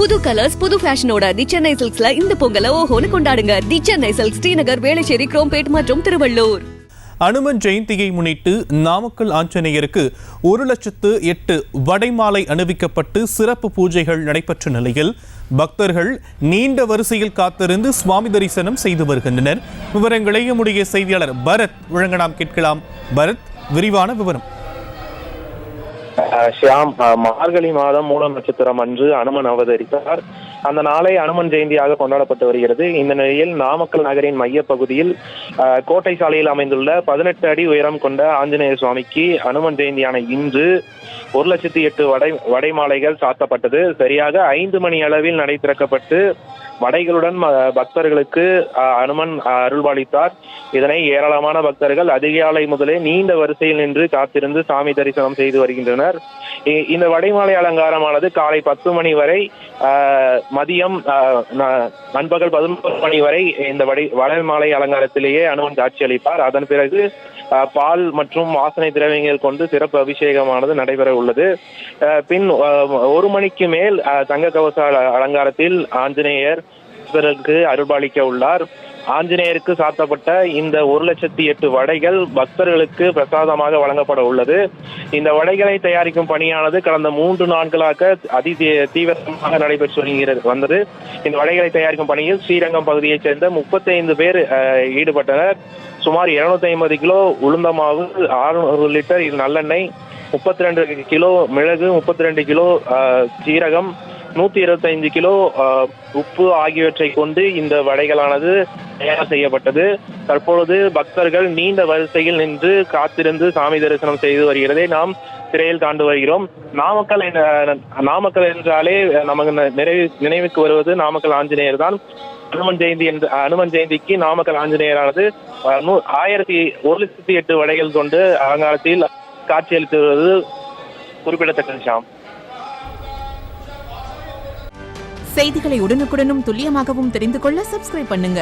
புது கலர்ஸ் புது ஃபேஷனோட தி சென்னை சில்க்ஸ்ல இந்த பொங்கலை ஓஹோன்னு கொண்டாடுங்க. தி சென்னை சில்க்ஸ், ஸ்ரீநகர், வேளச்சேரி, குரோம்பேட் மற்றும் திருவள்ளூர். அனுமன் ஜெயந்தியை முன்னிட்டு நாமக்கல் ஆஞ்சநேயருக்கு 1,08,000 வடைமாலை அணிவிக்கப்பட்டு சிறப்பு பூஜைகள் நடைபெற்ற நிலையில் பக்தர்கள் நீண்ட வரிசையில் காத்திருந்து சுவாமி தரிசனம் செய்து வருகின்றனர். விவரங்களை நம்முடைய செய்தியாளர் பரத் வழங்க நாம் கேட்கலாம். பரத், விரிவான விவரம். ஷியாம், மார்கழி மாதம் மூலம் நட்சத்திரம் அன்று அனுமன் அவதரித்தார். அந்த நாளை அனுமன் ஜெயந்தியாக கொண்டாடப்பட்டு வருகிறது. இந்த நிலையில் நாமக்கல் நகரின் மைய பகுதியில் கோட்டை சாலையில் அமைந்துள்ள 18 அடி உயரம் கொண்ட ஆஞ்சநேய சுவாமிக்கு அனுமன் ஜெயந்தியான இன்று 1,08,000 வடைமாலைகள் சாத்தப்பட்டது. சரியாக 5 மணி அளவில் நடை திறக்கப்பட்டு வடைகளுடன் பக்தர்களுக்கு அனுமன் அருள்பாலித்தார். இதனை ஏராளமான பக்தர்கள் அதிகாலை முதலே நீண்ட வரிசையில் நின்று காத்திருந்து சாமி தரிசனம் செய்து வருகின்றனர். இந்த வடைமாலை அலங்காரமானது காலை 10 மணி வரை, மதியம் நண்பகல் 11 மணி வரை இந்த வடைமாலை அலங்காரத்திலேயே அனுமன் காட்சியளிப்பார். அதன் பிறகு பால் மற்றும் வாசனை திரவியங்கள் கொண்டு சிறப்பு அபிஷேகமானது நடைபெற உள்ளது. பின் 1 மணிக்கு மேல் தங்க கவச அலங்காரத்தில் ஆஞ்சநேயர் அருள்பாலிக்க உள்ளார். ஆஞ்சநேயருக்கு சாத்தப்பட்ட இந்த 1,08,000 வடைகள் பக்தர்களுக்கு பிரசாதமாக வழங்கப்பட உள்ளது. இந்த வடைகளை தயாரிக்கும் பணியானது கடந்த 3 நாட்களாக தீவிரமாக நடைபெற்று வந்தது. இந்த வடைகளை தயாரிக்கும் பணியில் ஸ்ரீரங்கம் பகுதியைச் சேர்ந்த 35 பேர் ஈடுபட்டனர். சுமார் 250 கிலோ உளுந்தமாவு, 600 லிட்டர் நல்லெண்ணெய், 32 கிலோ மிளகு, 32 கிலோ சீரகம், 125 கிலோ உப்பு ஆகியவற்றை கொண்டு இந்த வடைகளானது தயார் செய்யப்பட்டது. தற்பொழுது பக்தர்கள் நீண்ட வரிசையில் நின்று காத்திருந்து சாமி தரிசனம் செய்து வருகிறதை நாம் திரையில் காண்டு வருகிறோம். நாமக்கல் என்றாலே நமக்கு நினைவுக்கு வருவது நாமக்கல் ஆஞ்சநேயர் தான். அனுமன் ஜெயந்திக்கு நாமக்கல் ஆஞ்சநேயரானது 1,08,000 வடைகள் கொண்டு அலங்காரத்தில் காட்சியளித்து வருவது குறிப்பிடத்தக்கது. ஷாம், செய்திகளை உடனுக்குடனும் துல்லியமாகவும் தெரிந்து கொள்ள சப்ஸ்கிரைப் பண்ணுங்க.